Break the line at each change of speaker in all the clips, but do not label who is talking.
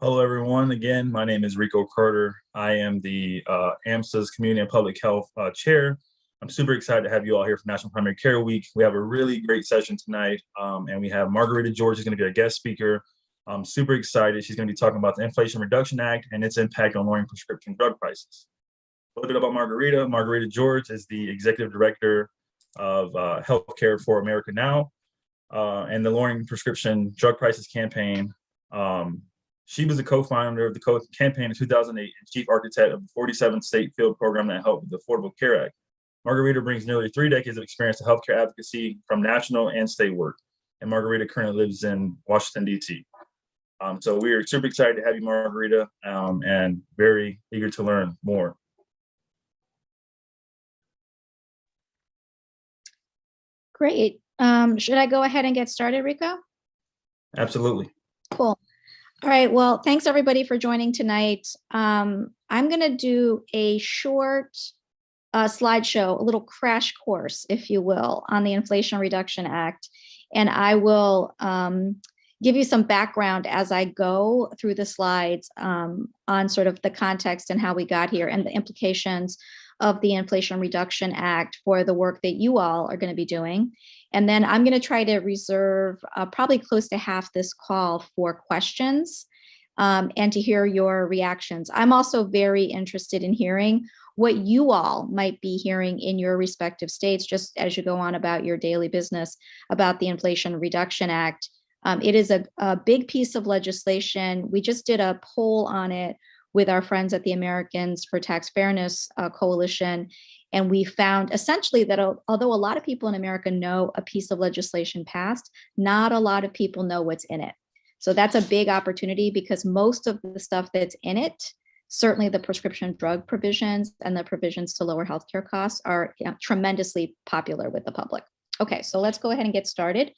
Hello, everyone. Again, my name is Rico Carter. I am the AMSA's Community and Public Health Chair. I'm super excited to have you all here for National Primary Care Week. We have a really great session tonight, and we have Margarita George is going to be our guest speaker. I'm super excited. She's going to be talking about the Inflation Reduction Act and its impact on lowering prescription drug prices. A little bit about Margarita. Margarita George is the Executive Director of Healthcare for America Now and the Lowering Prescription Drug Prices campaign. She was a co-founder of the campaign in 2008 and chief architect of the 47-state field program that helped with the Affordable Care Act. Margarita brings nearly 3 decades of experience in healthcare advocacy from national and state work. And Margarita currently lives in Washington, D.C. So we are super excited to have you, Margarita, and very eager to learn more.
Great. Should I go ahead and get started, Rico?
Absolutely.
Cool. All right. Well, thanks everybody for joining tonight. I'm going to do a short slideshow, a little crash course, if you will, on the Inflation Reduction Act. And I will give you some background as I go through the slides on sort of the context and how we got here and the implications of the Inflation Reduction Act for the work that you all are going to be doing. And then I'm going to try to reserve probably close to half this call for questions and to hear your reactions. I'm also very interested in hearing what you all might be hearing in your respective states, just as you go on about your daily business about the Inflation Reduction Act. It is a big piece of legislation. We just did a poll on it with our friends at the Americans for Tax Fairness Coalition. And we found essentially that although a lot of people in America know a piece of legislation passed, not a lot of people know what's in it. So that's a big opportunity because most of the stuff that's in it, certainly the prescription drug provisions and the provisions to lower healthcare costs are tremendously popular with the public. Okay, so let's go ahead and get started.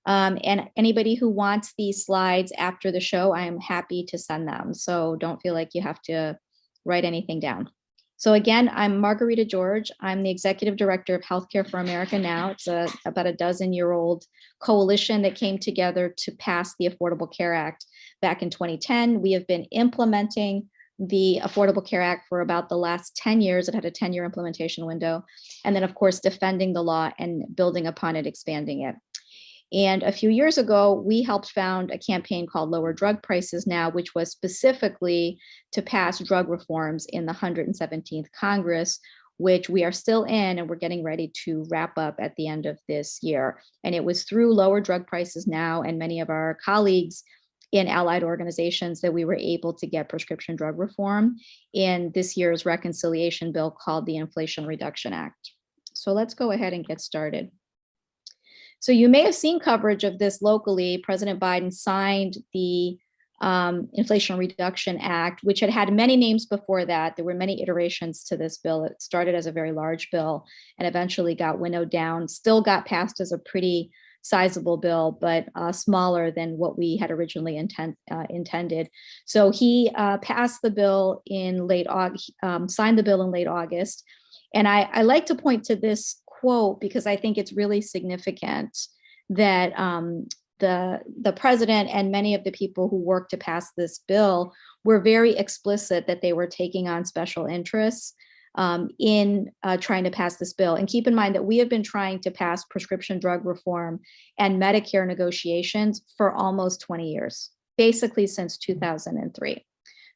And anybody who wants these slides after the show, I am happy to send them. So don't feel like you have to write anything down. So again, I'm Margarita George. I'm the Executive Director of Healthcare for America Now. It's about a dozen-year-old coalition that came together to pass the Affordable Care Act back in 2010. We have been implementing the Affordable Care Act for about the last 10 years. It had a 10-year implementation window. And then, of course, defending the law and building upon it, expanding it. And a few years ago, we helped found a campaign called Lower Drug Prices Now, which was specifically to pass drug reforms in the 117th Congress, which we are still in, and we're getting ready to wrap up at the end of this year. And it was through Lower Drug Prices Now and many of our colleagues in allied organizations that we were able to get prescription drug reform in this year's reconciliation bill called the Inflation Reduction Act. So let's go ahead and get started. So you may have seen coverage of this locally. President Biden signed the Inflation Reduction Act, which had had many names before that. There were many iterations to this bill. It started as a very large bill and eventually got winnowed down, still got passed as a pretty sizable bill, but smaller than what we had originally intended. So he passed the bill in late August, signed the bill in late August. And I like to point to this quote because I think it's really significant that the president and many of the people who worked to pass this bill were very explicit that they were taking on special interests in trying to pass this bill. And keep in mind that we have been trying to pass prescription drug reform and Medicare negotiations for almost 20 years, basically since 2003.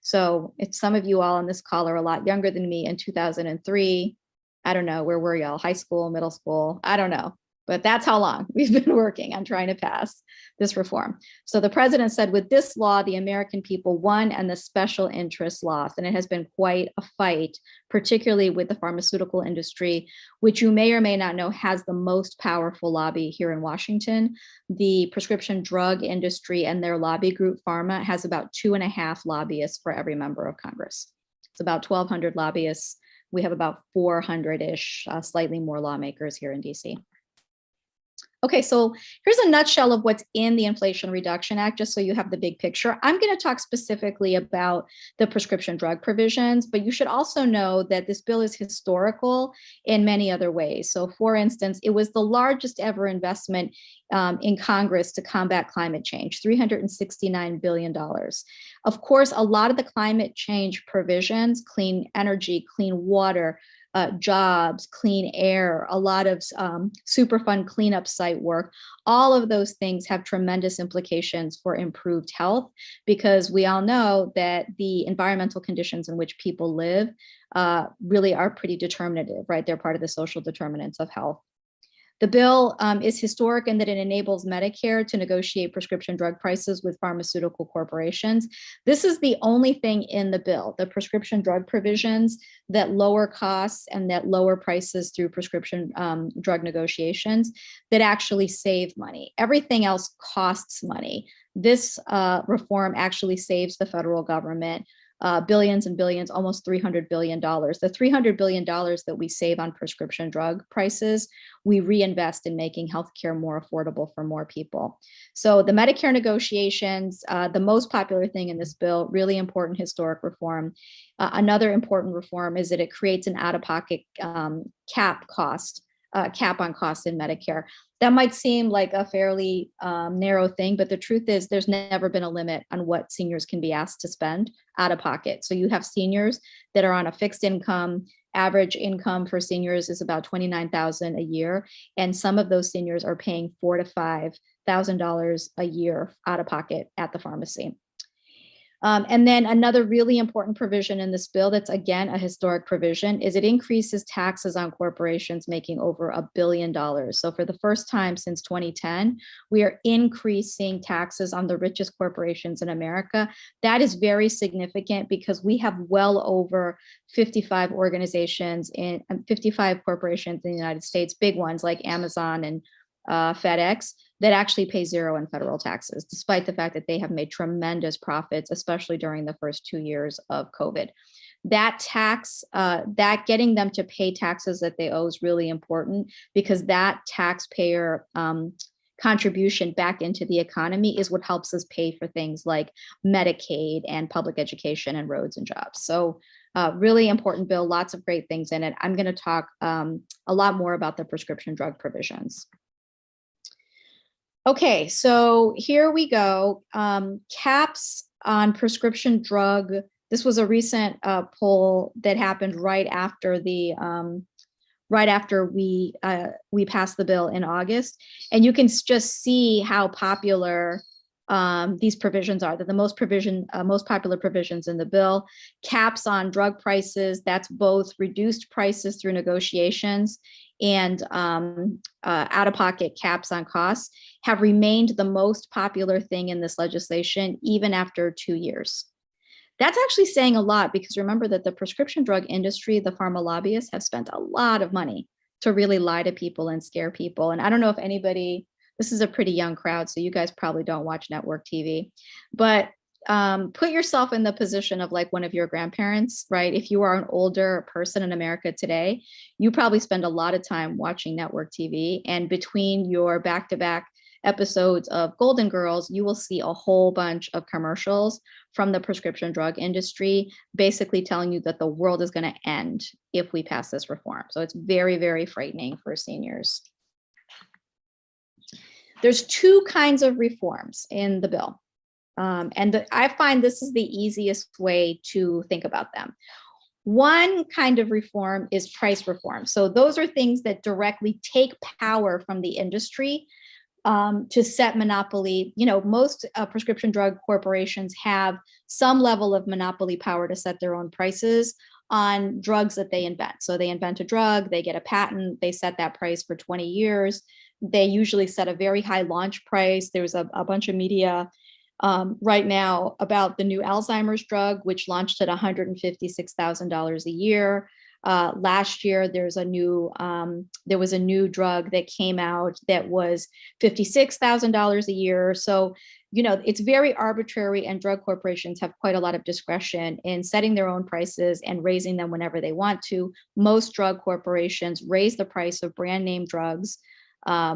So if some of you all on this call are a lot younger than me, in 2003, I don't know, where were y'all? High school, middle school? I don't know. But that's how long we've been working on trying to pass this reform. So the president said, with this law, the American people won and the special interests lost. And it has been quite a fight, particularly with the pharmaceutical industry, which you may or may not know has the most powerful lobby here in Washington. The prescription drug industry and their lobby group, Pharma, has about 2.5 lobbyists for every member of Congress. It's about 1,200 lobbyists. We have about 400-ish, slightly more lawmakers here in DC. Okay, so here's a nutshell of what's in the Inflation Reduction Act, just so you have the big picture. I'm going to talk specifically about the prescription drug provisions, but you should also know that this bill is historical in many other ways. So for instance, it was the largest ever investment in Congress to combat climate change, $369 billion. Of course, a lot of the climate change provisions, clean energy, clean water, jobs, clean air, a lot of Superfund cleanup site work. All of those things have tremendous implications for improved health, because we all know that the environmental conditions in which people live really are pretty determinative, right? They're part of the social determinants of health. The bill is historic in that it enables Medicare to negotiate prescription drug prices with pharmaceutical corporations. This is the only thing in the bill, the prescription drug provisions that lower costs and that lower prices through prescription drug negotiations that actually save money. Everything else costs money. This reform actually saves the federal government billions and billions, almost $300 billion. The $300 billion that we save on prescription drug prices, we reinvest in making healthcare more affordable for more people. So the Medicare negotiations, the most popular thing in this bill, really important historic reform. Another important reform is that it creates an out-of-pocket cap on costs in Medicare. That might seem like a fairly narrow thing, but the truth is there's never been a limit on what seniors can be asked to spend out of pocket. So you have seniors that are on a fixed income. Average income for seniors is about $29,000 a year, and some of those seniors are paying $4,000 to $5,000 a year out of pocket at the pharmacy. And then another really important provision in this bill that's, again, a historic provision is it increases taxes on corporations making over $1 billion. So for the first time since 2010, we are increasing taxes on the richest corporations in America. That is very significant because we have well over 55 organizations in 55 corporations in the United States, big ones like Amazon and FedEx, that actually pay zero in federal taxes, despite the fact that they have made tremendous profits, especially during the first 2 years of COVID. That tax, that getting them to pay taxes that they owe is really important, because that taxpayer contribution back into the economy is what helps us pay for things like Medicaid and public education and roads and jobs. So really important bill, lots of great things in it. I'm going to talk a lot more about the prescription drug provisions. Okay, so here we go. Caps on prescription drug. This was a recent poll that happened right after we passed the bill in August, and you can just see how popular these provisions are. They're the most popular provisions in the bill. Caps on drug prices. That's both reduced prices through negotiations and out-of-pocket caps on costs have remained the most popular thing in this legislation, even after 2 years. That's actually saying a lot, because remember that the prescription drug industry, the pharma lobbyists, have spent a lot of money to really lie to people and scare people. And I don't know if anybody, this is a pretty young crowd, so you guys probably don't watch network TV, but put yourself in the position of like one of your grandparents, right? If you are an older person in America today, you probably spend a lot of time watching network TV, and between your back-to-back episodes of Golden Girls, you will see a whole bunch of commercials from the prescription drug industry, basically telling you that the world is going to end if we pass this reform. So it's very, very frightening for seniors. There's two kinds of reforms in the bill. I find this is the easiest way to think about them. One kind of reform is price reform. So those are things that directly take power from the industry to set monopoly. You know, most prescription drug corporations have some level of monopoly power to set their own prices on drugs that they invent. So they invent a drug, they get a patent, they set that price for 20 years. They usually set a very high launch price. There's a bunch of media right now about the new Alzheimer's drug, which launched at $156,000 a year. Last year, there was a new drug that came out that was $56,000 a year. So, you know, it's very arbitrary, and drug corporations have quite a lot of discretion in setting their own prices and raising them whenever they want to. Most drug corporations raise the price of brand name drugs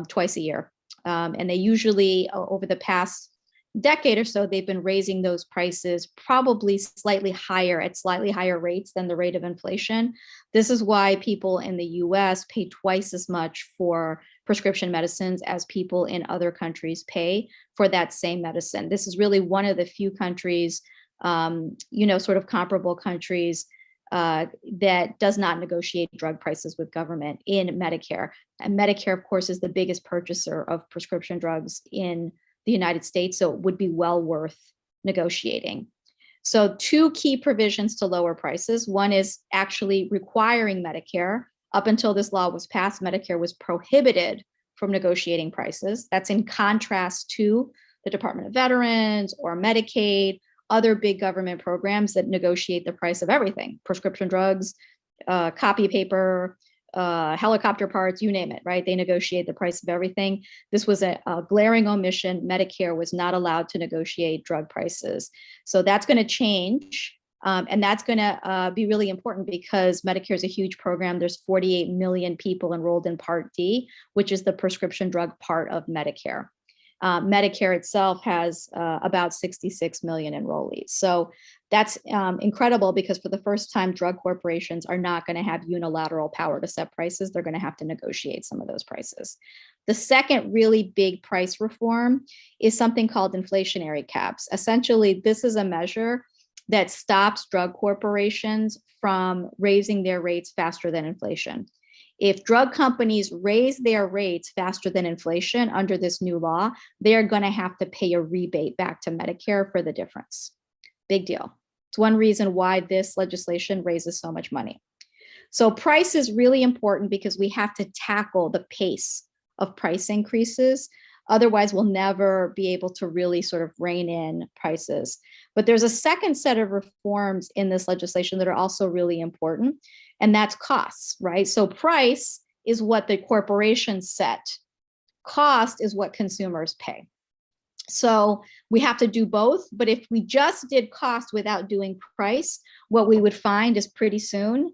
twice a year. And they usually, over the past decade or so, they've been raising those prices probably slightly higher at slightly higher rates than the rate of inflation. This is why people in the US pay twice as much for prescription medicines as people in other countries pay for that same medicine. This is really one of the few countries, sort of comparable countries that does not negotiate drug prices with government in Medicare. And Medicare, of course, is the biggest purchaser of prescription drugs in the United States, so it would be well worth negotiating. So two key provisions to lower prices. One is actually requiring Medicare. Up until this law was passed, Medicare was prohibited from negotiating prices. That's in contrast to the Department of Veterans or Medicaid, other big government programs that negotiate the price of everything: prescription drugs, copy paper, helicopter parts, you name it, right? They negotiate the price of everything. This was a glaring omission. Medicare was not allowed to negotiate drug prices. So that's going to change. And that's going to be really important because Medicare is a huge program. There's 48 million people enrolled in Part D, which is the prescription drug part of Medicare. Medicare itself has about 66 million enrollees. So that's incredible because for the first time, drug corporations are not going to have unilateral power to set prices. They're going to have to negotiate some of those prices. The second really big price reform is something called inflationary caps. Essentially, this is a measure that stops drug corporations from raising their rates faster than inflation. If drug companies raise their rates faster than inflation under this new law, they're going to have to pay a rebate back to Medicare for the difference. Big deal. It's one reason why this legislation raises so much money. So price is really important because we have to tackle the pace of price increases. Otherwise, we'll never be able to really sort of rein in prices. But there's a second set of reforms in this legislation that are also really important, and that's costs, right? So price is what the corporations set. Cost is what consumers pay. So we have to do both, but if we just did cost without doing price, what we would find is pretty soon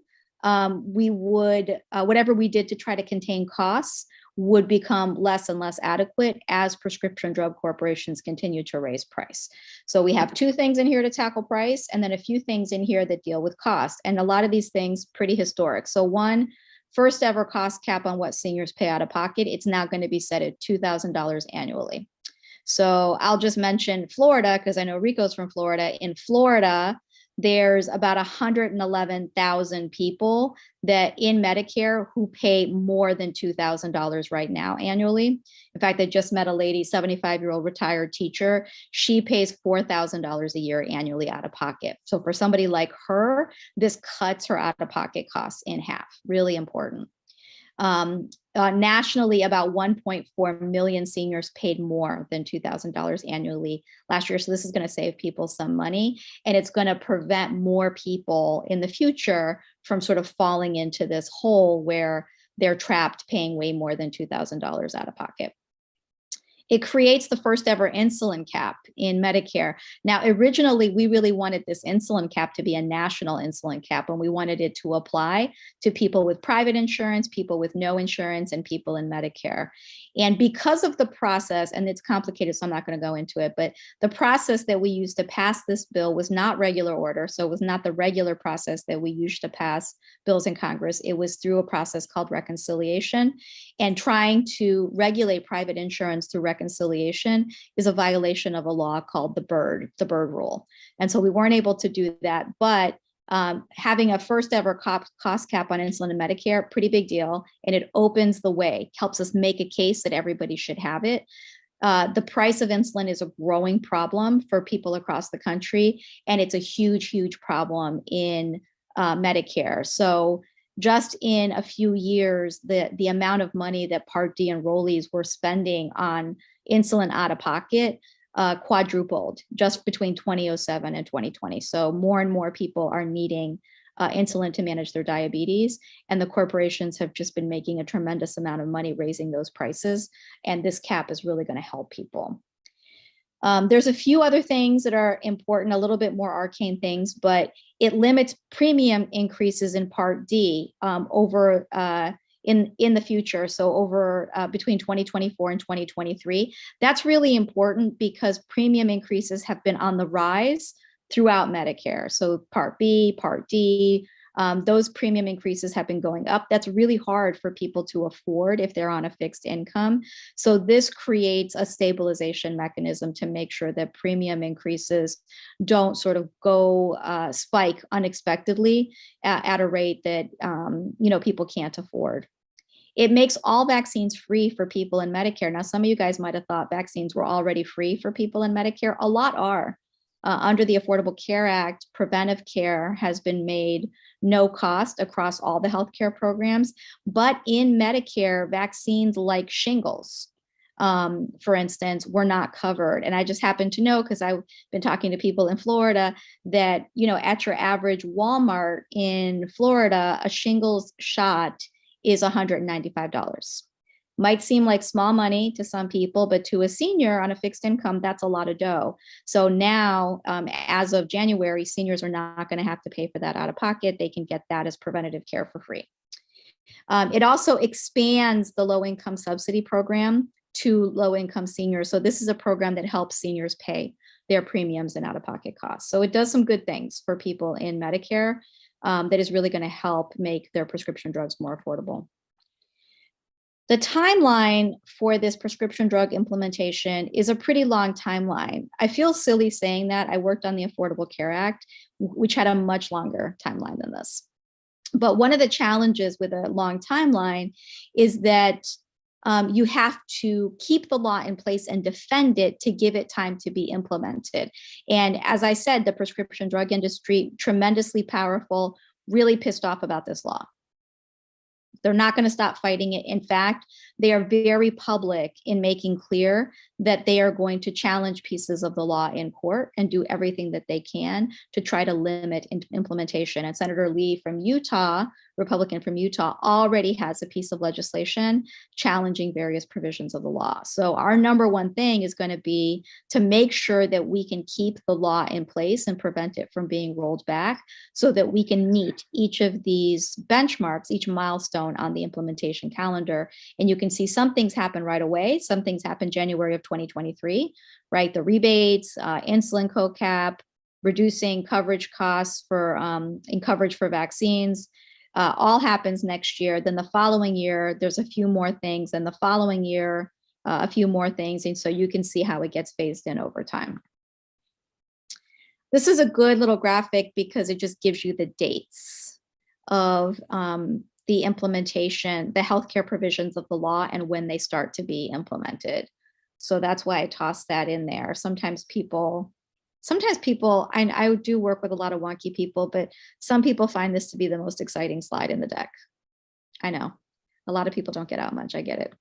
we would, whatever we did to try to contain costs would become less and less adequate as prescription drug corporations continue to raise price. So we have two things in here to tackle price, and then a few things in here that deal with cost. And a lot of these things pretty historic. So one, first ever cost cap on what seniors pay out of pocket. It's now going to be set at $2,000 annually. So I'll just mention Florida because I know Rico's from Florida. In Florida, there's about 111,000 people that in Medicare who pay more than $2,000 right now annually. In fact, I just met a lady, 75-year-old retired teacher. She pays $4,000 a year annually out of pocket. So for somebody like her, this cuts her out-of-pocket costs in half. Really important. Nationally, about 1.4 million seniors paid more than $2,000 annually last year. So this is going to save people some money, and it's going to prevent more people in the future from sort of falling into this hole where they're trapped paying way more than $2,000 out of pocket. It creates the first ever insulin cap in Medicare. Now, originally, we really wanted this insulin cap to be a national insulin cap, and we wanted it to apply to people with private insurance, people with no insurance, and people in Medicare. And because of the process, and it's complicated, so I'm not going to go into it, but the process that we used to pass this bill was not regular order. So it was not the regular process that we used to pass bills in Congress. It was through a process called reconciliation. And trying to regulate private insurance through reconciliation is a violation of a law called the Byrd rule. And so we weren't able to do that, but having a first ever cost cap on insulin in Medicare, pretty big deal. And it opens the way, helps us make a case that everybody should have it. The price of insulin is a growing problem for people across the country, and it's a huge, huge problem in Medicare. So just in a few years, the amount of money that Part D enrollees were spending on insulin out of pocket quadrupled just between 2007 and 2020. So more and more people are needing insulin to manage their diabetes, and the corporations have just been making a tremendous amount of money raising those prices, and this cap is really going to help people. There's a few other things that are important, a little bit more arcane things, but it limits premium increases in Part D over in the future. So over between 2024 and 2023, that's really important because premium increases have been on the rise throughout Medicare. So Part B, Part D, those premium increases have been going up. That's really hard for people to afford if they're on a fixed income. So this creates a stabilization mechanism to make sure that premium increases don't sort of go spike unexpectedly at a rate that people can't afford. It makes all vaccines free for people in Medicare. Now, some of you guys might have thought vaccines were already free for people in Medicare. A lot are. Under the Affordable Care Act, preventive care has been made no cost across all the healthcare programs. But in Medicare, vaccines like shingles, for instance, were not covered. And I just happen to know, because I've been talking to people in Florida, that, at your average Walmart in Florida, a shingles shot is $195. Might seem like small money to some people, but to a senior on a fixed income, that's a lot of dough. So now, as of January, seniors are not going to have to pay for that out of pocket. They can get that as preventative care for free. It also expands the low-income subsidy program to low-income seniors. So this is a program that helps seniors pay their premiums and out-of-pocket costs. So it does some good things for people in Medicare that is really going to help make their prescription drugs more affordable. The timeline for this prescription drug implementation is a pretty long timeline. I feel silly saying that. I worked on the Affordable Care Act, which had a much longer timeline than this. But one of the challenges with a long timeline is that you have to keep the law in place and defend it to give it time to be implemented. And as I said, the prescription drug industry, tremendously powerful, really pissed off about this law. They're not going to stop fighting it. In fact, they are very public in making clear that they are going to challenge pieces of the law in court and do everything that they can to try to limit implementation. And Senator Lee from Utah, Republican from Utah, already has a piece of legislation challenging various provisions of the law. So our number one thing is going to be to make sure that we can keep the law in place and prevent it from being rolled back so that we can meet each of these benchmarks, each milestone on the implementation calendar. And you can see some things happen right away. Some things happen January of 2023, right? The rebates, insulin co-cap, reducing coverage costs for in coverage for vaccines, all happens next year. Then the following year, there's a few more things, and the following year, a few more things. And so you can see how it gets phased in over time. This is a good little graphic because it just gives you the dates of the implementation, the healthcare provisions of the law and when they start to be implemented. So that's why I tossed that in there. Sometimes people, I do work with a lot of wonky people, but some people find this to be the most exciting slide in the deck. I know, a lot of people don't get out much, I get it.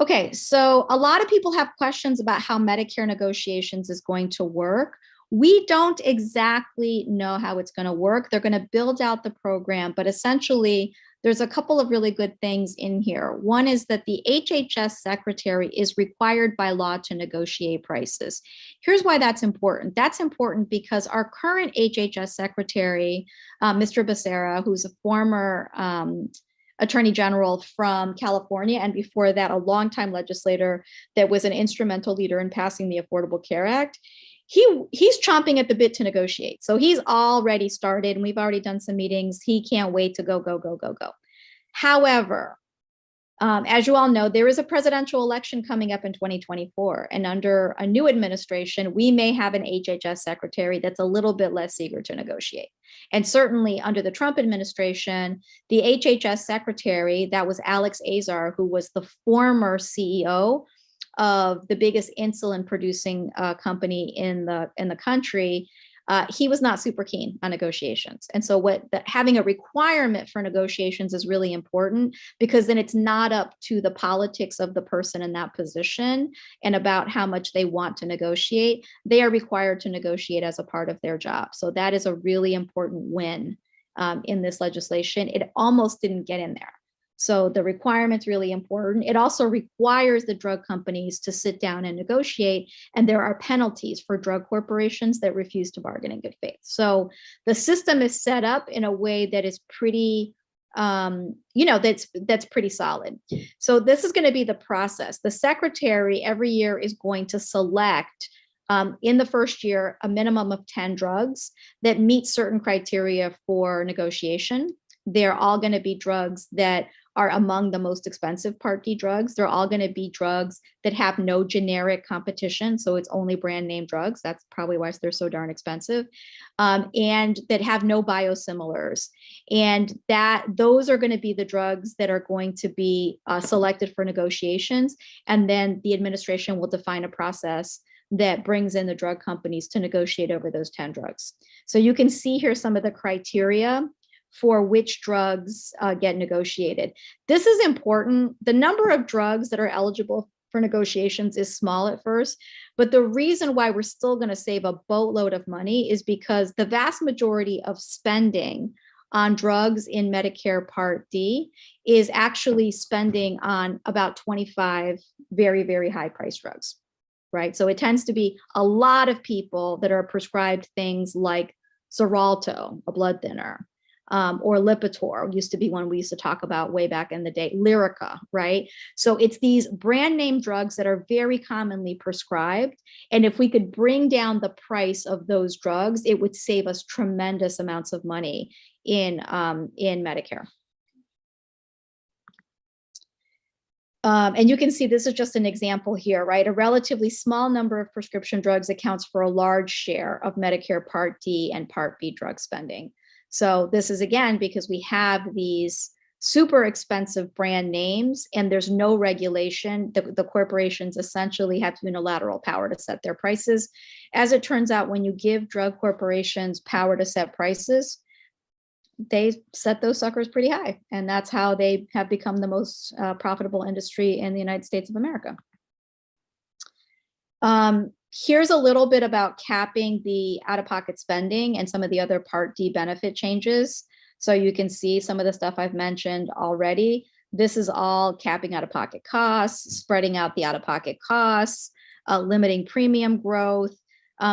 Okay, so a lot of people have questions about how Medicare negotiations is going to work. We don't exactly know how it's going to work. They're going to build out the program, but essentially there's a couple of really good things in here. One is that the HHS secretary is required by law to negotiate prices. Here's why that's important. That's important because our current HHS secretary, Mr. Becerra, who's a former Attorney General from California, and before that, a longtime legislator that was an instrumental leader in passing the Affordable Care Act. He's chomping at the bit to negotiate. So he's already started, and we've already done some meetings. He can't wait to go. However, as you all know, there is a presidential election coming up in 2024, and under a new administration, we may have an HHS secretary that's a little bit less eager to negotiate. And certainly under the Trump administration, the HHS secretary, that was Alex Azar, who was the former CEO of the biggest insulin producing company in the country, he was not super keen on negotiations. And so having a requirement for negotiations is really important, because then it's not up to the politics of the person in that position and about how much they want to negotiate. They are required to negotiate as a part of their job. So that is a really important win in this legislation. It almost didn't get in there. So the requirement's really important. It also requires the drug companies to sit down and negotiate, and there are penalties for drug corporations that refuse to bargain in good faith. So the system is set up in a way that is pretty that's pretty solid. So this is going to be the process. The secretary every year is going to select in the first year a minimum of 10 drugs that meet certain criteria for negotiation. They're all going to be drugs that are among the most expensive Part D drugs. They're all going to be drugs that have no generic competition. So it's only brand name drugs. That's probably why they're so darn expensive. And that have no biosimilars. And those are going to be the drugs that are going to be selected for negotiations. And then the administration will define a process that brings in the drug companies to negotiate over those 10 drugs. So you can see here some of the criteria for which drugs get negotiated. This is important. The number of drugs that are eligible for negotiations is small at first, but the reason why we're still going to save a boatload of money is because the vast majority of spending on drugs in Medicare Part D is actually spending on about 25 very, very high price drugs, right? So it tends to be a lot of people that are prescribed things like Xarelto, a blood thinner, or Lipitor used to be one we used to talk about way back in the day, Lyrica, right? So it's these brand name drugs that are very commonly prescribed. And if we could bring down the price of those drugs, it would save us tremendous amounts of money in Medicare. And you can see this is just an example here, right? A relatively small number of prescription drugs accounts for a large share of Medicare Part D and Part B drug spending. So this is, again, because we have these super expensive brand names and there's no regulation. The corporations essentially have unilateral power to set their prices. As it turns out, when you give drug corporations power to set prices, they set those suckers pretty high. And that's how they have become the most profitable industry in the United States of America. Here's a little bit about capping the out-of-pocket spending and some of the other Part D benefit changes. So you can see some of the stuff I've mentioned already. This is all capping out-of-pocket costs, spreading out the out-of-pocket costs, limiting premium growth.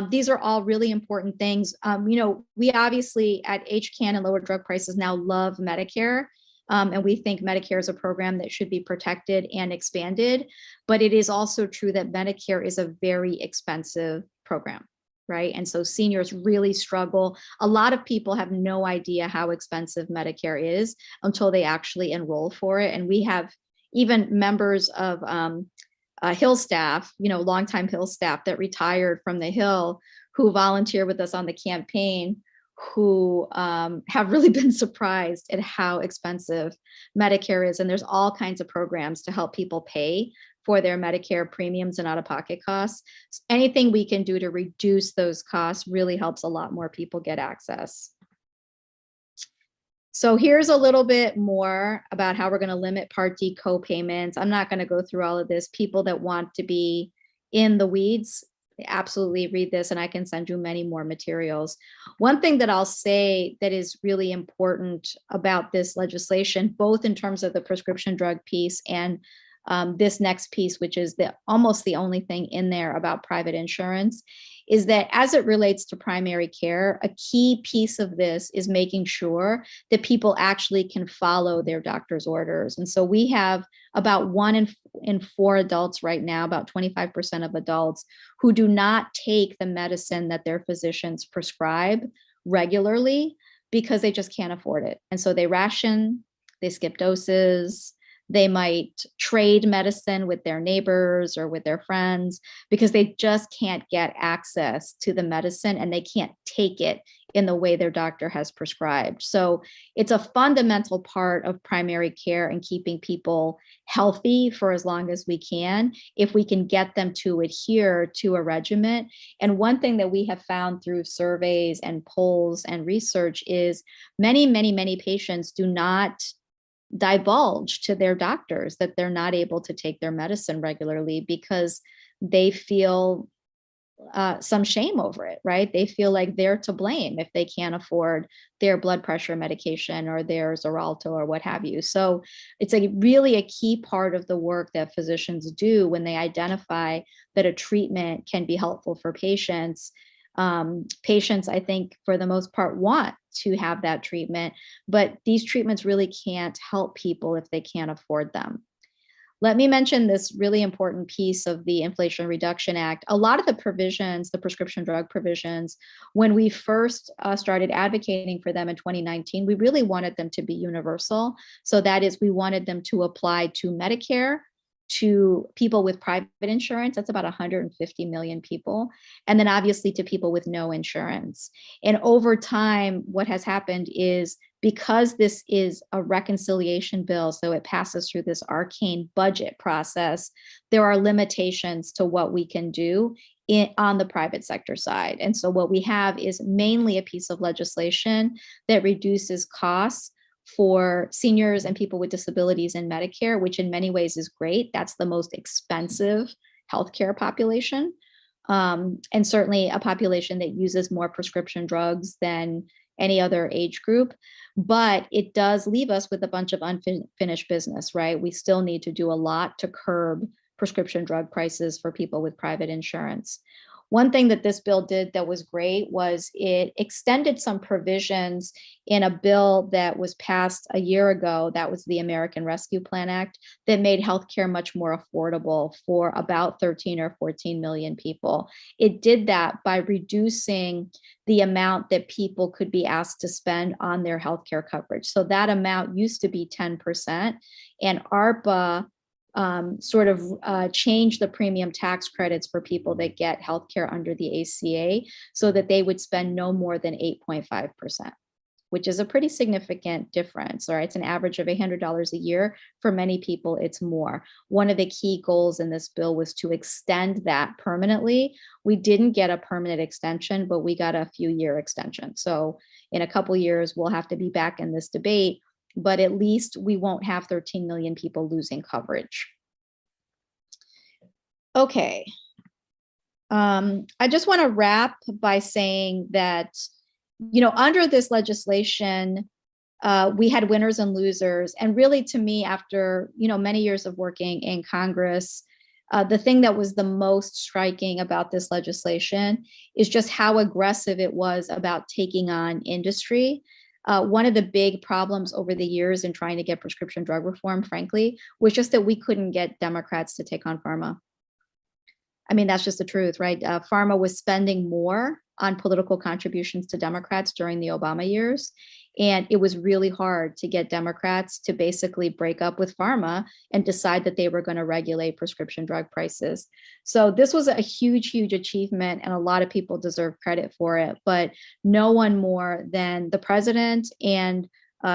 These are all really important things. We obviously at HCAN and lower drug prices now love Medicare. And we think Medicare is a program that should be protected and expanded. But it is also true that Medicare is a very expensive program, right? And so seniors really struggle. A lot of people have no idea how expensive Medicare is until they actually enroll for it. And we have even members of Hill staff, longtime Hill staff that retired from the Hill who volunteer with us on the campaign, who have really been surprised at how expensive Medicare is. And there's all kinds of programs to help people pay for their Medicare premiums and out-of-pocket costs. So anything we can do to reduce those costs really helps a lot more people get access. So here's a little bit more about how we're going to limit Part D co-payments. I'm not going to go through all of this. People that want to be in the weeds, absolutely read this, and I can send you many more materials. One thing that I'll say that is really important about this legislation, both in terms of the prescription drug piece and this next piece, which is almost the only thing in there about private insurance, is that as it relates to primary care, a key piece of this is making sure that people actually can follow their doctor's orders. And so we have about 1 in 4 adults right now, about 25% of adults, who do not take the medicine that their physicians prescribe regularly because they just can't afford it. And so they ration, they skip doses, they might trade medicine with their neighbors or with their friends because they just can't get access to the medicine and they can't take it in the way their doctor has prescribed. So it's a fundamental part of primary care and keeping people healthy for as long as we can, if we can get them to adhere to a regimen. And one thing that we have found through surveys and polls and research is many patients do not divulge to their doctors that they're not able to take their medicine regularly because they feel some shame over it, right? They feel like they're to blame if they can't afford their blood pressure medication or their Xarelto or what have you. So it's really a key part of the work that physicians do when they identify that a treatment can be helpful for patients. Patients, I think, for the most part, want to have that treatment, but these treatments really can't help people if they can't afford them. Let me mention this really important piece of the Inflation Reduction Act. A lot of the provisions, the prescription drug provisions, when we first started advocating for them in 2019, we really wanted them to be universal. So that is, we wanted them to apply to Medicare, to people with private insurance, that's about 150 million people, and then obviously to people with no insurance. And over time, what has happened is, because this is a reconciliation bill, so it passes through this arcane budget process, there are limitations to what we can do on the private sector side. And so what we have is mainly a piece of legislation that reduces costs for seniors and people with disabilities in Medicare, which in many ways is great. That's the most expensive healthcare population, and certainly a population that uses more prescription drugs than any other age group. But it does leave us with a bunch of unfinished business, right? We still need to do a lot to curb prescription drug prices for people with private insurance. One thing that this bill did that was great was it extended some provisions in a bill that was passed a year ago. That was the American Rescue Plan Act, that made healthcare much more affordable for about 13 or 14 million people. It did that by reducing the amount that people could be asked to spend on their healthcare coverage. So that amount used to be 10%, and ARPA change the premium tax credits for people that get healthcare under the ACA so that they would spend no more than 8.5%, which is a pretty significant difference. All right, it's an average of $800 a year. For many people, it's more. One of the key goals in this bill was to extend that permanently. We didn't get a permanent extension, but we got a few-year extension. So in a couple years, we'll have to be back in this debate, but at least we won't have 13 million people losing coverage. Okay. I just want to wrap by saying that, under this legislation, we had winners and losers. And really, to me, after, many years of working in Congress, the thing that was the most striking about this legislation is just how aggressive it was about taking on industry. One of the big problems over the years in trying to get prescription drug reform, frankly, was just that we couldn't get Democrats to take on pharma. I mean, that's just the truth, right? Pharma was spending more on political contributions to Democrats during the Obama years. And it was really hard to get Democrats to basically break up with pharma and decide that they were going to regulate prescription drug prices. So this was a huge, huge achievement, and a lot of people deserve credit for it, but no one more than the president and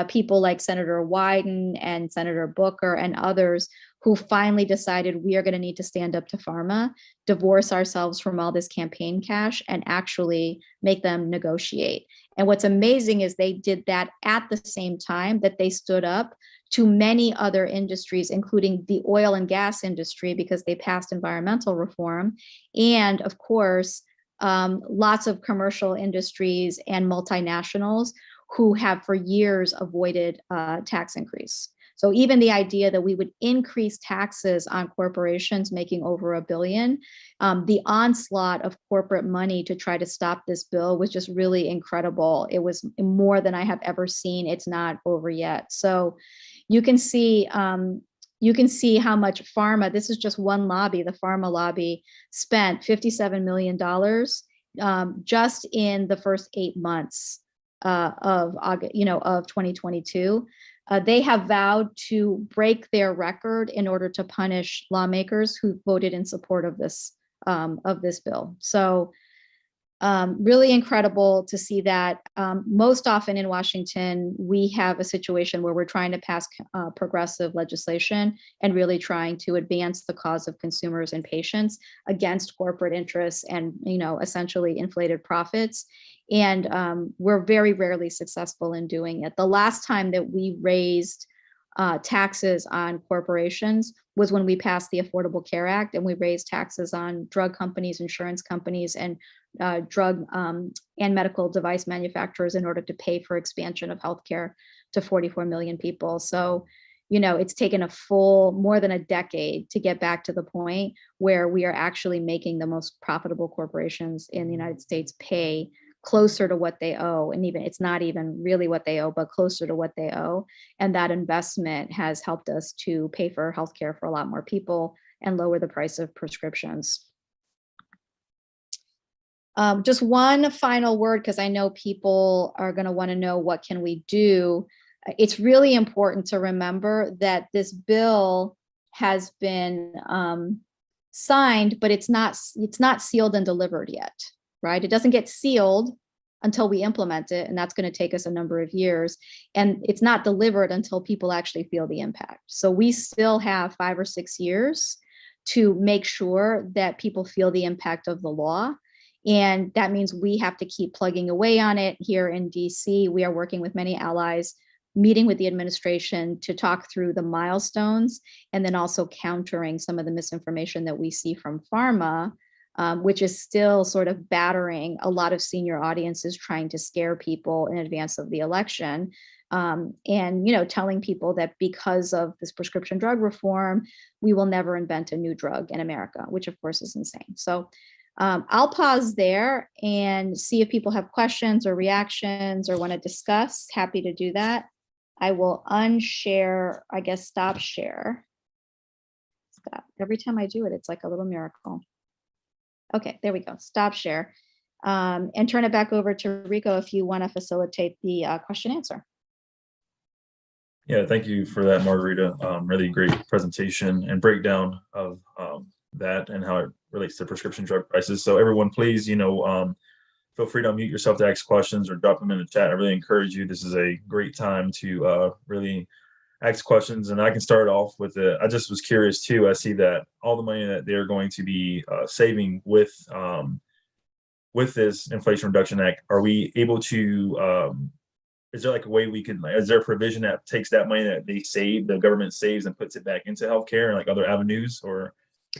people like Senator Wyden and Senator Booker and others who finally decided we are going to need to stand up to pharma, divorce ourselves from all this campaign cash, and actually make them negotiate. And what's amazing is they did that at the same time that they stood up to many other industries, including the oil and gas industry, because they passed environmental reform. And of course, lots of commercial industries and multinationals who have for years avoided tax increase. So even the idea that we would increase taxes on corporations making over $1 billion, the onslaught of corporate money to try to stop this bill was just really incredible. It was more than I have ever seen. It's not over yet. So you can see how much pharma, this is just one lobby, the pharma lobby spent $57 million just in the first 8 months of August, of 2022. They have vowed to break their record in order to punish lawmakers who voted in support of this bill. So really incredible to see that. Most often in Washington, we have a situation where we're trying to pass progressive legislation and really trying to advance the cause of consumers and patients against corporate interests and, essentially inflated profits. And we're very rarely successful in doing it. The last time that we raised taxes on corporations was when we passed the Affordable Care Act, and we raised taxes on drug companies, insurance companies, and drug and medical device manufacturers in order to pay for expansion of healthcare to 44 million people. So, it's taken more than a decade to get back to the point where we are actually making the most profitable corporations in the United States pay closer to what they owe. And even it's not even really what they owe, but closer to what they owe. And that investment has helped us to pay for healthcare for a lot more people and lower the price of prescriptions. Just one final word, because I know people are going to want to know, what can we do? It's really important to remember that this bill has been signed, but it's not sealed and delivered yet, right? It doesn't get sealed until we implement it, and that's going to take us a number of years. And it's not delivered until people actually feel the impact. So we still have 5 or 6 years to make sure that people feel the impact of the law. And that means we have to keep plugging away on it here in DC. We are working with many allies, meeting with the administration to talk through the milestones, and then also countering some of the misinformation that we see from pharma, which is still sort of battering a lot of senior audiences, trying to scare people in advance of the election. And telling people that because of this prescription drug reform, we will never invent a new drug in America, which of course is insane. So I'll pause there and see if people have questions or reactions or want to discuss. Happy to do that. I will unshare, I guess, stop share. Stop. Every time I do it, it's like a little miracle. Okay, there we go. Stop share. And turn it back over to Rico if you want to facilitate the question answer.
Yeah, thank you for that, Margarita. Really great presentation and breakdown of that and how it relates to prescription drug prices. So everyone, please, feel free to unmute yourself to ask questions or drop them in the chat. I really encourage you. This is a great time to really ask questions. And I can start off with it. I just was curious too. I see that all the money that they're going to be saving with this Inflation Reduction Act, are we able to, is there like a way we can, is there a provision that takes that money that they save, the government saves, and puts it back into healthcare and like other avenues, or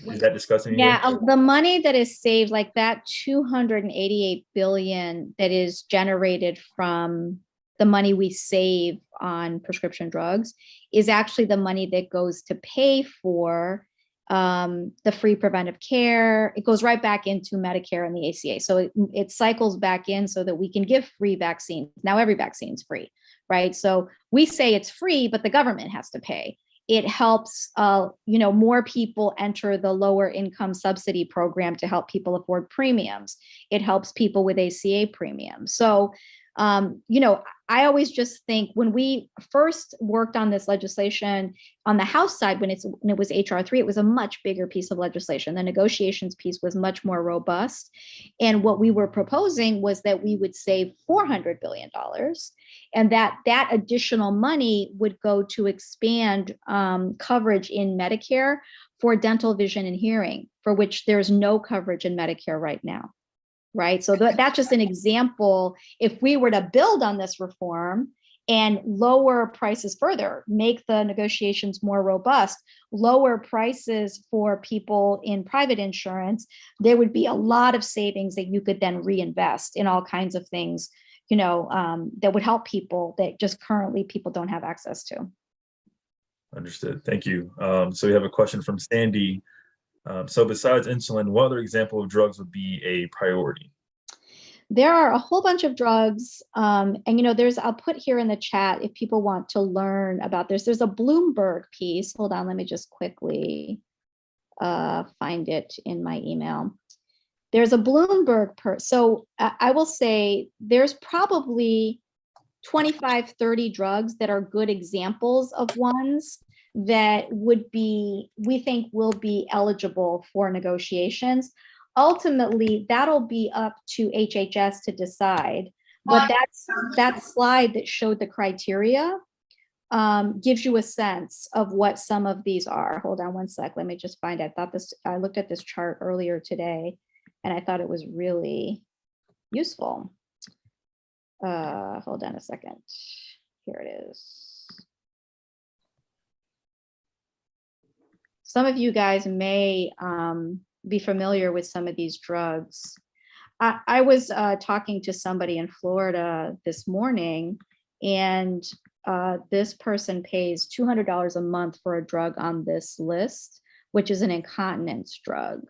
is that discussed in any way?
Yeah, the money that is saved, like that 288 billion that is generated from the money we save on prescription drugs, is actually the money that goes to pay for the free preventive care. It goes right back into Medicare and the ACA. So it cycles back in so that we can give free vaccines. Now every vaccine is free, right? So we say it's free, but the government has to pay. It helps, more people enter the lower income subsidy program to help people afford premiums. It helps people with ACA premiums. So, I always just think when we first worked on this legislation on the House side, when it was HR 3, it was a much bigger piece of legislation. The negotiations piece was much more robust. And what we were proposing was that we would save $400 billion, and that additional money would go to expand coverage in Medicare for dental, vision, and hearing, for which there's no coverage in Medicare right now. Right. So that's just an example. If we were to build on this reform and lower prices further, make the negotiations more robust, lower prices for people in private insurance, there would be a lot of savings that you could then reinvest in all kinds of things, that would help people that just currently people don't have access to.
Understood. Thank you. So we have a question from Sandy. So besides insulin, what other example of drugs would be a priority?
There are a whole bunch of drugs. And I'll put here in the chat if people want to learn about this. There's a Bloomberg piece. Hold on, let me just quickly find it in my email. There's a Bloomberg so I will say there's probably 25, 30 drugs that are good examples of ones that we think will be eligible for negotiations. Ultimately, that'll be up to HHS to decide. But that slide that showed the criteria gives you a sense of what some of these are. Hold on one sec. Let me just find it. I looked at this chart earlier today, and I thought it was really useful. Hold on a second. Here it is. Some of you guys may be familiar with some of these drugs. I was talking to somebody in Florida this morning, and this person pays $200 a month for a drug on this list, which is an incontinence drug.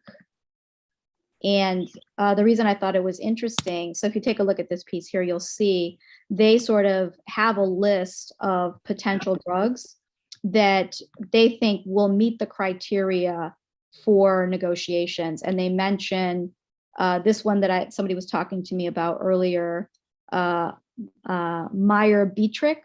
And the reason I thought it was interesting, so if you take a look at this piece here, you'll see they sort of have a list of potential drugs that they think will meet the criteria for negotiations. And they mention this one that somebody was talking to me about earlier, Meyer-Betrick.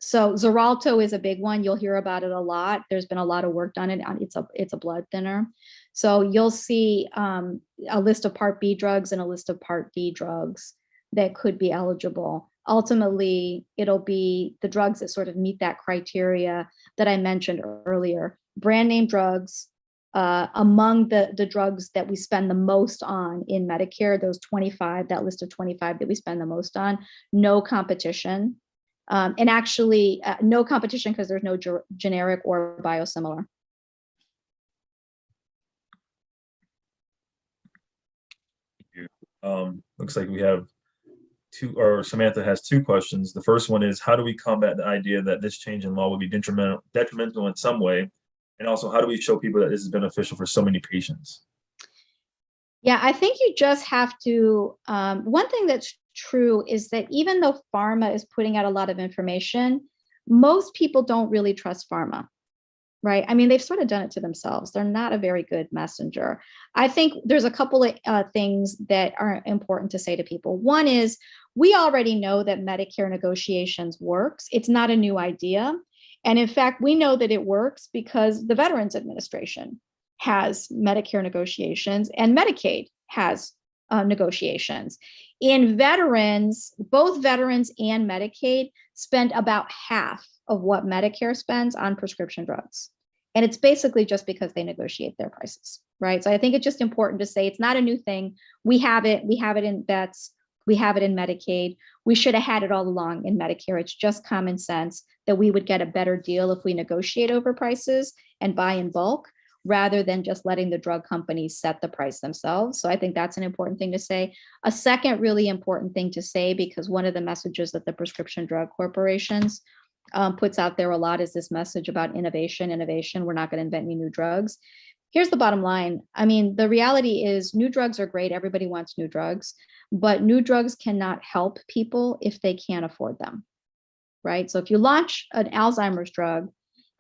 So Xarelto is a big one. You'll hear about it a lot. There's been a lot of work done. It's a blood thinner. So you'll see a list of Part B drugs and a list of Part D drugs that could be eligible. Ultimately, it'll be the drugs that sort of meet that criteria that I mentioned earlier. Brand name drugs, among the drugs that we spend the most on in Medicare, those 25, that list of 25 that we spend the most on, no competition. And actually, no competition because there's no generic or biosimilar.
Looks like we have Samantha has two questions. The first one is, how do we combat the idea that this change in law would be detrimental in some way? And also, how do we show people that this is beneficial for so many patients?
Yeah, I think you just have to, one thing that's true is that even though pharma is putting out a lot of information, most people don't really trust pharma, right? I mean, they've sort of done it to themselves. They're not a very good messenger. I think there's a couple of things that are important to say to people. One is, we already know that Medicare negotiations works. It's not a new idea. And in fact, we know that it works because the Veterans Administration has Medicare negotiations and Medicaid has negotiations. In veterans, both veterans and Medicaid spend about half of what Medicare spends on prescription drugs. And it's basically just because they negotiate their prices, right? So I think it's just important to say it's not a new thing. We have it in vets, we have it in Medicaid. We should have had it all along in Medicare. It's just common sense that we would get a better deal if we negotiate over prices and buy in bulk, rather than just letting the drug companies set the price themselves. So I think that's an important thing to say. A second really important thing to say, because one of the messages that the prescription drug corporations puts out there a lot is this message about innovation. We're not going to invent any new drugs. Here's the bottom line. I mean, the reality is new drugs are great. Everybody wants new drugs, but new drugs cannot help people if they can't afford them, right? So if you launch an Alzheimer's drug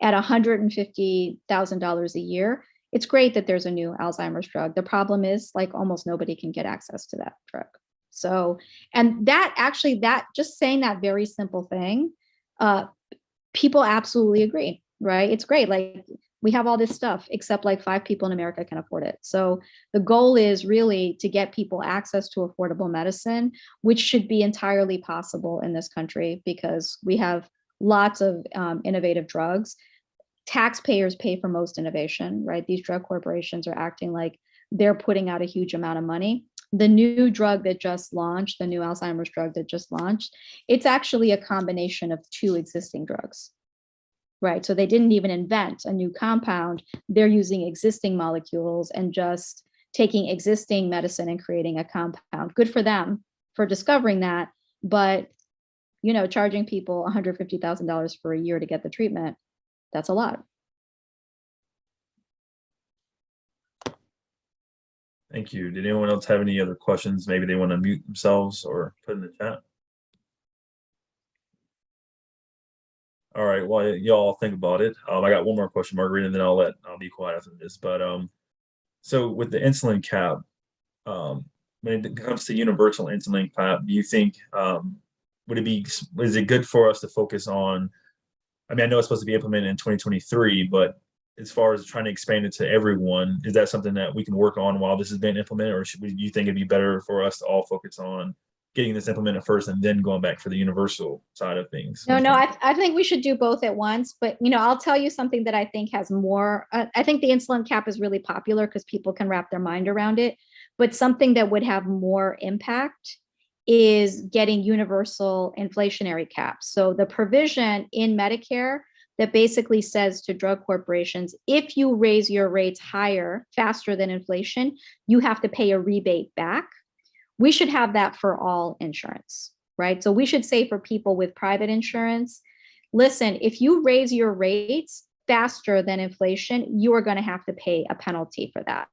at $150,000 a year, it's great that there's a new Alzheimer's drug. The problem is, like, almost nobody can get access to that drug. So, and that actually, that just saying that very simple thing, people absolutely agree, right? It's great. Like, we have all this stuff, except like 5 people in America can afford it. So the goal is really to get people access to affordable medicine, which should be entirely possible in this country because we have lots of innovative drugs. Taxpayers pay for most innovation, right? These drug corporations are acting like they're putting out a huge amount of money. The new drug that just launched, the new Alzheimer's drug that just launched, it's actually a combination of 2 existing drugs, right? So they didn't even invent a new compound. They're using existing molecules and just taking existing medicine and creating a compound. Good for them for discovering that, but you know, charging people $150,000 for a year to get the treatment, that's a lot.
Thank you. Did anyone else have any other questions? Maybe they want to mute themselves or put in the chat. All right, well, y'all think about it. I got one more question, Marguerite, and then I'll be quiet after this. But so with the insulin cap, when it comes to universal insulin cap, do you think is it good for us to focus on? I mean, I know it's supposed to be implemented in 2023, but as far as trying to expand it to everyone, is that something that we can work on while this is being implemented, or do you think it'd be better for us to all focus on getting this implemented first and then going back for the universal side of things?
No, I think we should do both at once. But, you know, I'll tell you something that I think has more, I think the insulin cap is really popular because people can wrap their mind around it. But something that would have more impact is getting universal inflationary caps. So the provision in Medicare that basically says to drug corporations, if you raise your rates higher, faster than inflation, you have to pay a rebate back. We should have that for all insurance, right? So we should say for people with private insurance, listen, if you raise your rates faster than inflation, you are going to have to pay a penalty for that.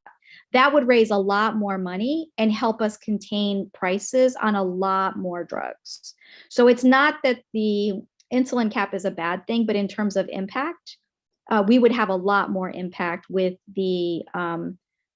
That would raise a lot more money and help us contain prices on a lot more drugs. So it's not that the insulin cap is a bad thing, but in terms of impact, we would have a lot more impact with the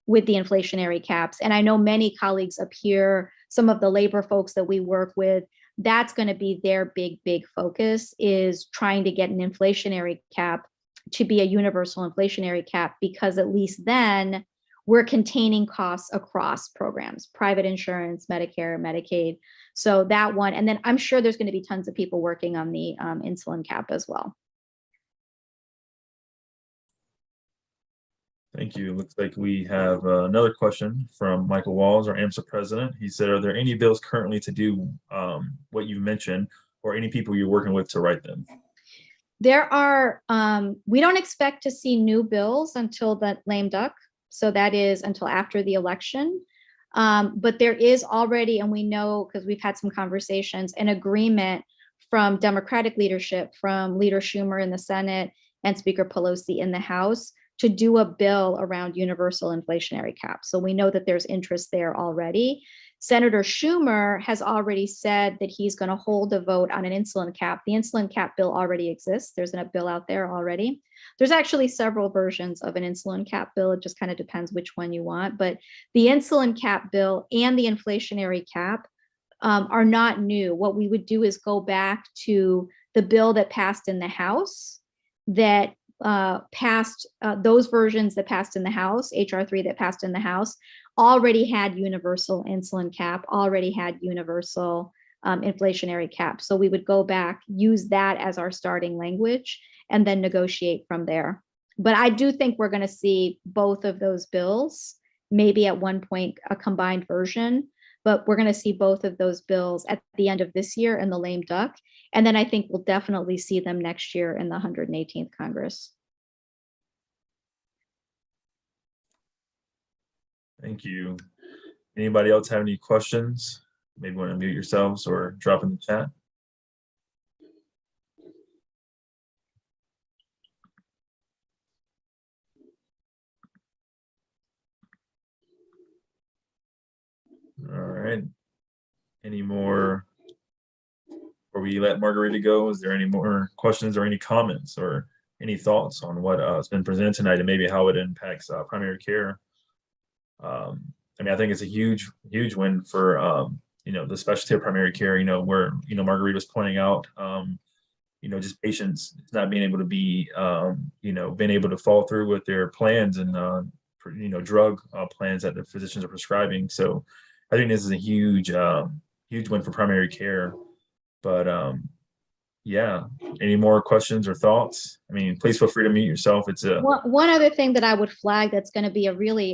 inflationary caps. And I know many colleagues up here, some of the labor folks that we work with, that's going to be their big focus, is trying to get an inflationary cap to be a universal inflationary cap, because at least then we're containing costs across programs, private insurance, Medicare, Medicaid. So that one, and then I'm sure there's going to be tons of people working on the insulin cap as well.
Thank you. Looks like we have another question from Michael Walls, our AMSA president. He said, are there any bills currently to do what you mentioned, or any people you're working with to write them?
There are, we don't expect to see new bills until the lame duck. So that is until after the election. But there is already, and we know because we've had some conversations, an agreement from Democratic leadership, from Leader Schumer in the Senate and Speaker Pelosi in the House, to do a bill around universal inflationary caps. So we know that there's interest there already. Senator Schumer has already said that he's going to hold a vote on an insulin cap. The insulin cap bill already exists. There's a bill out there already. There's actually several versions of an insulin cap bill. It just kind of depends which one you want. But the insulin cap bill and the inflationary cap are not new. What we would do is go back to the bill that passed in the House, that passed, those versions that passed in the House, HR 3 that passed in the House, already had universal insulin cap, already had universal inflationary cap. So we would go back, use that as our starting language, and then negotiate from there. But I do think we're going to see both of those bills, maybe at one point a combined version, but we're going to see both of those bills at the end of this year in the lame duck. And then I think we'll definitely see them next year in the 118th Congress.
Thank you. Anybody else have any questions? Maybe want to mute yourselves or drop in the chat. All right. Any more, before we let Margarita go, is there any more questions or any comments or any thoughts on what has been presented tonight and maybe how it impacts primary care? I mean, I think it's a huge win for, you know, the specialty of primary care, you know, where, you know, Margarita was pointing out, you know, just patients not being able to be, you know, being able to follow through with their plans and, you know, drug plans that the physicians are prescribing. So I think this is a huge win for primary care. But yeah, any more questions or thoughts? I mean, please feel free to mute yourself. It's a
one other thing that I would flag that's going to be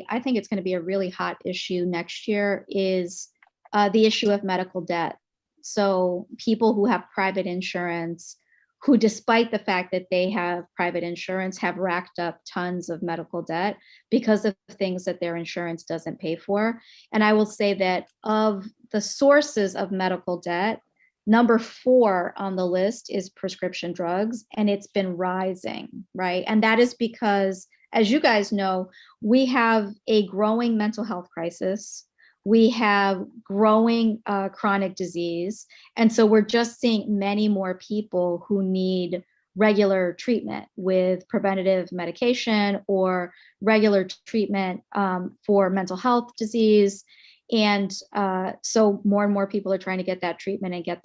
I think it's going to be a really hot issue next year is the issue of medical debt. So people who have private insurance, who despite the fact that they have private insurance, have racked up tons of medical debt because of things that their insurance doesn't pay for. And I will say that of the sources of medical debt, number 4 on the list is prescription drugs, and it's been rising, right? And that is because, as you guys know, we have a growing mental health crisis. We have growing chronic disease. And so we're just seeing many more people who need regular treatment with preventative medication or regular treatment for mental health disease. And so more and more people are trying to get that treatment and get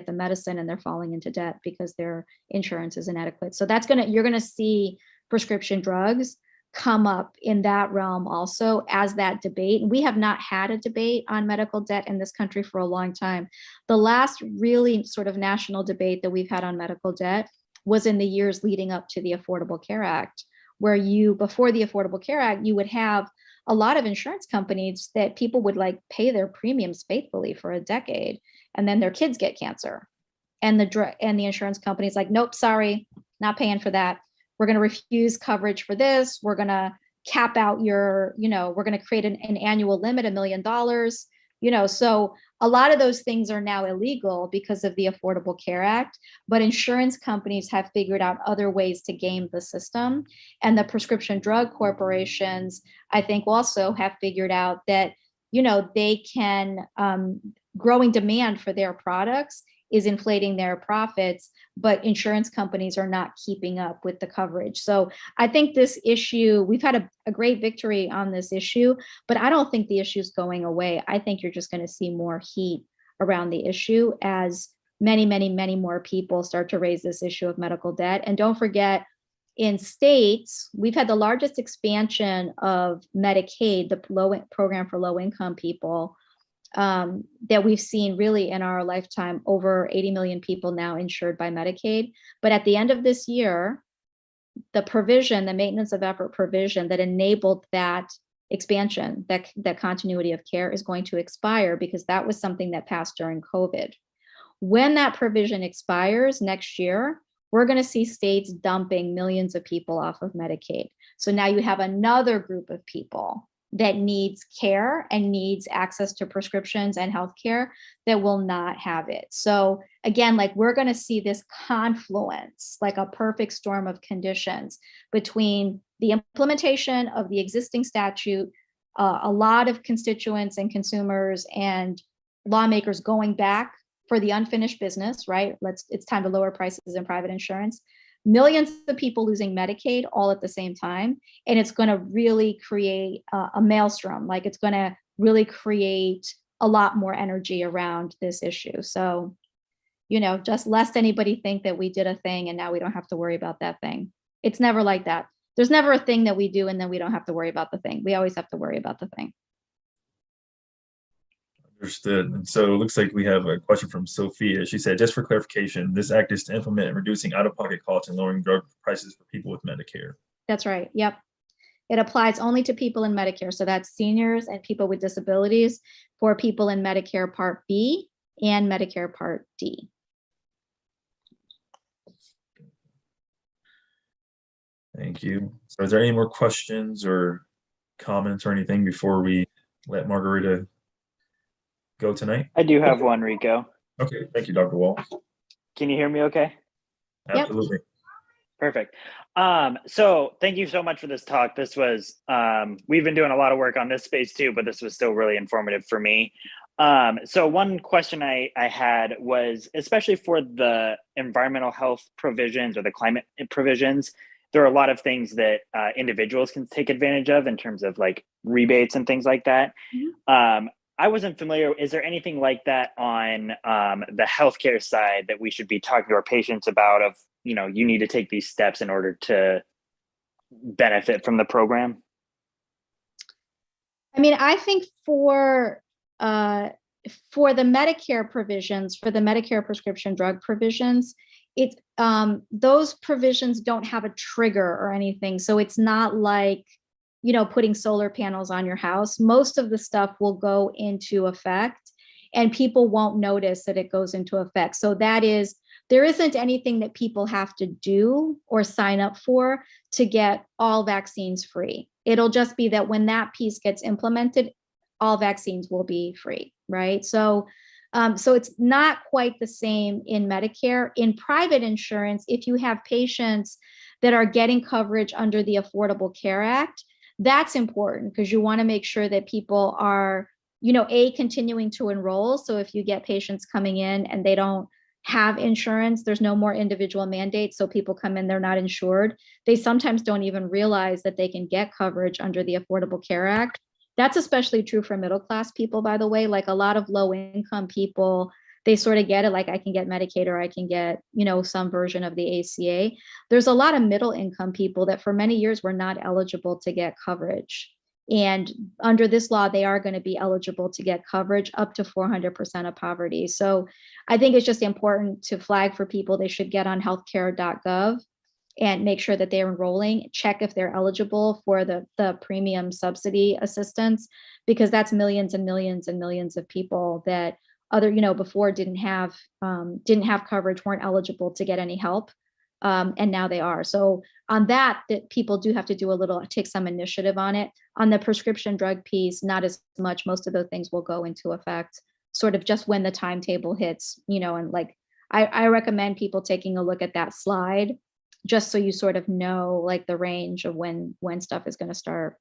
the medicine, and they're falling into debt because their insurance is inadequate. So you're gonna see prescription drugs come up in that realm also as that debate. And we have not had a debate on medical debt in this country for a long time. The last really sort of national debate that we've had on medical debt was in the years leading up to the Affordable Care Act, where before the Affordable Care Act, you would have a lot of insurance companies that people would like pay their premiums faithfully for a decade, and then their kids get cancer. And the insurance company's like, nope, sorry, not paying for that. We're going to refuse coverage for this. We're going to cap out your, we're going to create an annual limit, $1 million. So a lot of those things are now illegal because of the Affordable Care Act, but insurance companies have figured out other ways to game the system. And the prescription drug corporations, I think, also have figured out that, they can, growing demand for their products is inflating their profits, but insurance companies are not keeping up with the coverage. So I think this issue, we've had a great victory on this issue, but I don't think the issue is going away. I think you're just going to see more heat around the issue as many, many, many more people start to raise this issue of medical debt. And don't forget, in states, we've had the largest expansion of Medicaid, the program for low-income people, that we've seen really in our lifetime. Over 80 million people now insured by Medicaid. But at the end of this year, the maintenance of effort provision that enabled that expansion, that continuity of care, is going to expire, because that was something that passed during COVID. When that provision expires next year, we're going to see states dumping millions of people off of Medicaid. So now you have another group of people that needs care and needs access to prescriptions and healthcare that will not have it. So again, we're going to see this confluence, like a perfect storm of conditions, between the implementation of the existing statute, a lot of constituents and consumers and lawmakers going back for the unfinished business, right? It's time to lower prices in private insurance. Millions of people losing Medicaid all at the same time. And it's going to really create a maelstrom. It's going to really create a lot more energy around this issue. So, just lest anybody think that we did a thing and now we don't have to worry about that thing. It's never like that. There's never a thing that we do and then we don't have to worry about the thing. We always have to worry about the thing.
Understood. And so it looks like we have a question from Sophia. She said, just for clarification, this act is to implement reducing out-of-pocket costs and lowering drug prices for people with Medicare.
That's right. Yep. It applies only to people in Medicare. So that's seniors and people with disabilities, for people in Medicare Part B and Medicare Part D.
Thank you. So is there any more questions or comments or anything before we let Margarita go tonight?
I do have one, Rico.
Okay, thank you, Dr. Wall.
Can you hear me okay?
Absolutely.
Yep. Perfect. So thank you so much for this talk. This was, we've been doing a lot of work on this space too, but this was still really informative for me. So one question I had was, especially for the environmental health provisions or the climate provisions, there are a lot of things that individuals can take advantage of in terms of rebates and things like that. Mm-hmm. I wasn't familiar. Is there anything like that on the healthcare side that we should be talking to our patients about, of, you need to take these steps in order to benefit from the program?
I mean, I think for the Medicare provisions, for the Medicare prescription drug provisions, it's those provisions don't have a trigger or anything. So it's not like, putting solar panels on your house. Most of the stuff will go into effect and people won't notice that it goes into effect. So there isn't anything that people have to do or sign up for to get all vaccines free. It'll just be that when that piece gets implemented, all vaccines will be free, right? So it's not quite the same in Medicare. In private insurance, if you have patients that are getting coverage under the Affordable Care Act, that's important, because you want to make sure that people are, continuing to enroll. So if you get patients coming in and they don't have insurance, there's no more individual mandates. So people come in, they're not insured. They sometimes don't even realize that they can get coverage under the Affordable Care Act. That's especially true for middle class people, by the way. A lot of low income people, they sort of get it, I can get Medicaid or I can get, some version of the ACA. There's a lot of middle income people that for many years were not eligible to get coverage. And under this law, they are going to be eligible to get coverage up to 400% of poverty. So I think it's just important to flag for people. They should get on healthcare.gov and make sure that they're enrolling, check if they're eligible for the premium subsidy assistance, because that's millions and millions and millions of people that before didn't have coverage, weren't eligible to get any help And now they are. So on that people do have to do take some initiative on it. On the prescription drug piece, not as much. Most of those things will go into effect sort of just when the timetable hits, and like, I recommend people taking a look at that slide, just so you sort of know like the range of when stuff is going to start.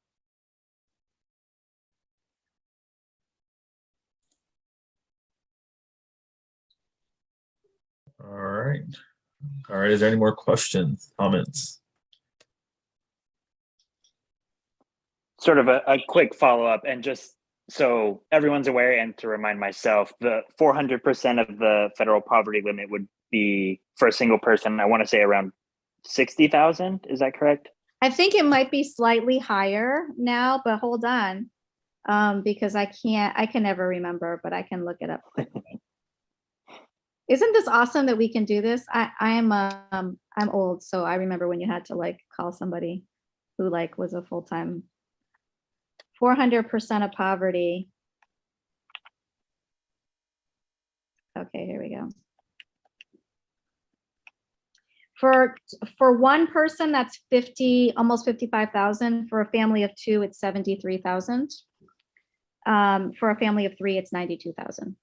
All right. All right. Is there any more questions, comments?
Sort of a quick follow-up, and just so everyone's aware, and to remind myself, the 400% of the federal poverty limit would be for a single person, I want to say around 60,000. Is that correct?
I think it might be slightly higher now, but hold on, because I can never remember, but I can look it up quickly. Isn't this awesome that we can do this? I'm old, so I remember when you had to like call somebody who like was a full-time. 400% of poverty. Okay, here we go. For one person, that's almost 55,000. For a family of two, it's 73,000. For a family of three, it's 92,000.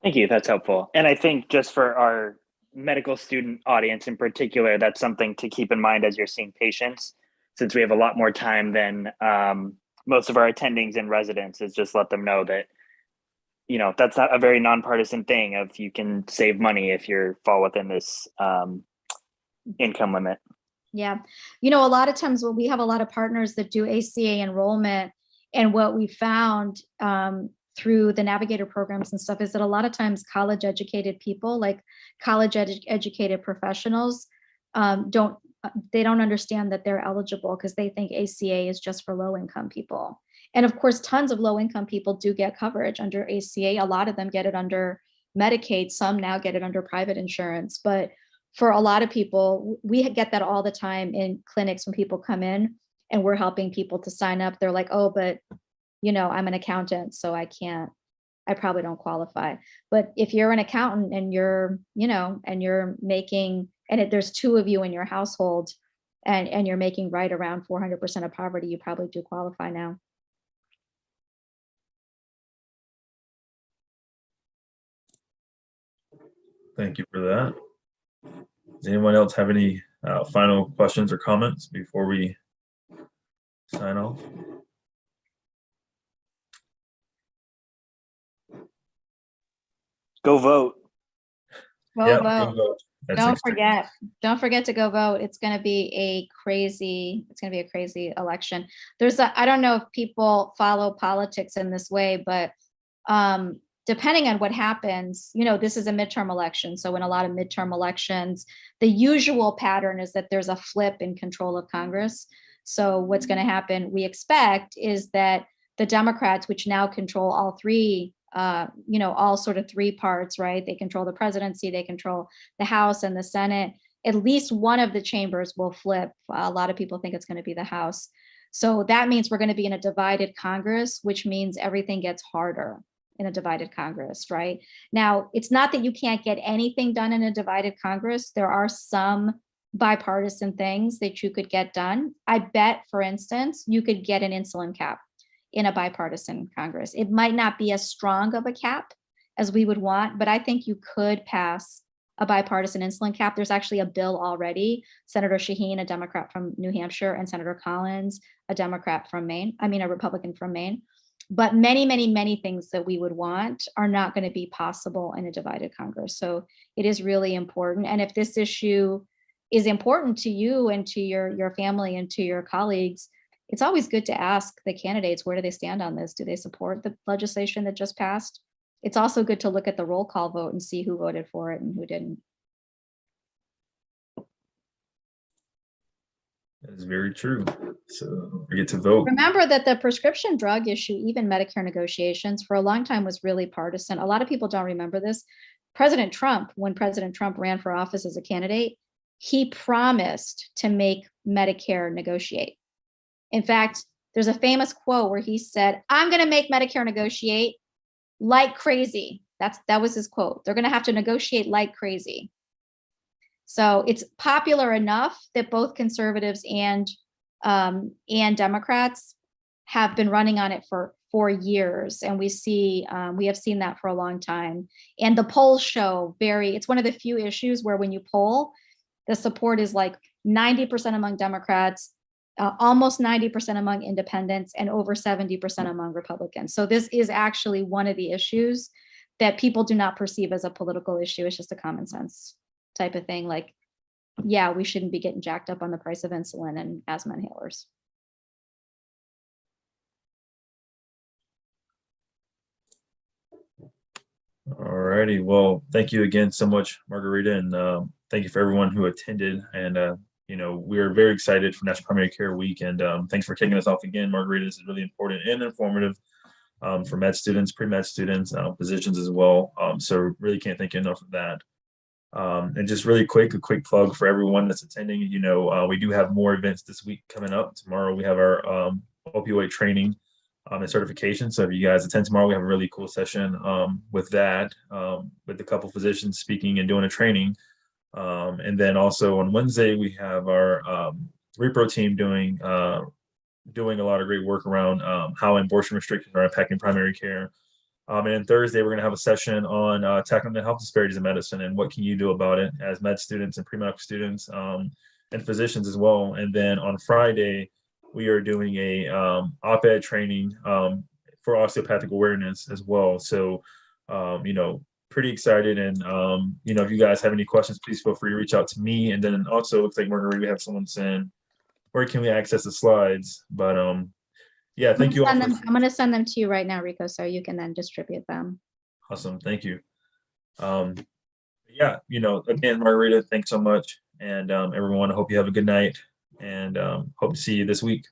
Thank you. That's helpful. And I think just for our medical student audience in particular, that's something to keep in mind as you're seeing patients, since we have a lot more time than most of our attendings and residents, is just let them know that, that's not a very nonpartisan thing of you can save money if you fall within this income limit.
Yeah. A lot of times we have a lot of partners that do ACA enrollment, and what we found through the navigator programs and stuff is that a lot of times college educated people, like college educated professionals, don't understand that they're eligible because they think ACA is just for low income people. And of course, tons of low income people do get coverage under ACA. A lot of them get it under Medicaid. Some now get it under private insurance. But for a lot of people, we get that all the time in clinics when people come in and we're helping people to sign up. They're like, oh, but I'm an accountant, so I probably don't qualify. But if you're an accountant and you're making, and there's two of you in your household and you're making right around 400% of poverty, you probably do qualify now.
Thank you for that. Does anyone else have any final questions or comments before we sign off?
Go vote.
Go vote. Don't forget to go vote. It's going to be a crazy election. I don't know if people follow politics in this way, but depending on what happens, this is a midterm election. So in a lot of midterm elections, the usual pattern is that there's a flip in control of Congress. So what's going to happen, we expect, is that the Democrats, which now control all three, all sort of three parts, right? They control the presidency, they control the House and the Senate. At least one of the chambers will flip. A lot of people think it's going to be the House. So that means we're going to be in a divided Congress, which means everything gets harder in a divided Congress, right? Now, it's not that you can't get anything done in a divided Congress. There are some bipartisan things that you could get done. I bet, for instance, you could get an insulin cap in a bipartisan Congress. It might not be as strong of a cap as we would want, but I think you could pass a bipartisan insulin cap. There's actually a bill already. Senator Shaheen, a Democrat from New Hampshire, and Senator Collins, a Republican from Maine. But many, many, many things that we would want are not going to be possible in a divided Congress. So it is really important. And if this issue is important to you and to your family and to your colleagues, it's always good to ask the candidates, where do they stand on this? Do they support the legislation that just passed? It's also good to look at the roll call vote and see who voted for it and who didn't.
That is very true. So we get to vote.
Remember that the prescription drug issue, even Medicare negotiations, for a long time was really partisan. A lot of people don't remember this. President Trump, when President Trump ran for office as a candidate, he promised to make Medicare negotiate. In fact, there's a famous quote where he said, I'm going to make Medicare negotiate like crazy. That was his quote. They're going to have to negotiate like crazy. So it's popular enough that both conservatives and Democrats have been running on it for 4 years, and we have seen that for a long time. And the polls show it's one of the few issues where when you poll, the support is like 90% among Democrats, almost 90% among independents, and over 70% among Republicans. So this is actually one of the issues that people do not perceive as a political issue. It's just a common sense type of thing. Like, yeah, we shouldn't be getting jacked up on the price of insulin and asthma inhalers.
All righty. Well, thank you again so much, Margarita, and thank you for everyone who attended. And we are very excited for National Primary Care Week, and thanks for kicking us off again, Margarita. This is really important and informative for med students, pre-med students, physicians as well. So really can't thank you enough for that. And just really a quick plug for everyone that's attending. We do have more events this week coming up. Tomorrow we have our opioid training and certification. So if you guys attend tomorrow, we have a really cool session with that, with a couple physicians speaking and doing a training. And then also on Wednesday, we have our repro team doing a lot of great work around how abortion restrictions are impacting primary care. And then Thursday, we're going to have a session on tackling the health disparities in medicine and what can you do about it as med students and pre-medical students and physicians as well. And then on Friday, we are doing a op-ed training for osteopathic awareness as well. So, pretty excited. And, if you guys have any questions, please feel free to reach out to me. And then also, it looks like Marguerite, we have someone saying, where can we access the slides? But yeah, thank you all.
I'm going to send them to you right now, Rico, so you can then distribute them.
Awesome. Thank you. Yeah, again, Margarita, thanks so much. And everyone, I hope you have a good night and hope to see you this week.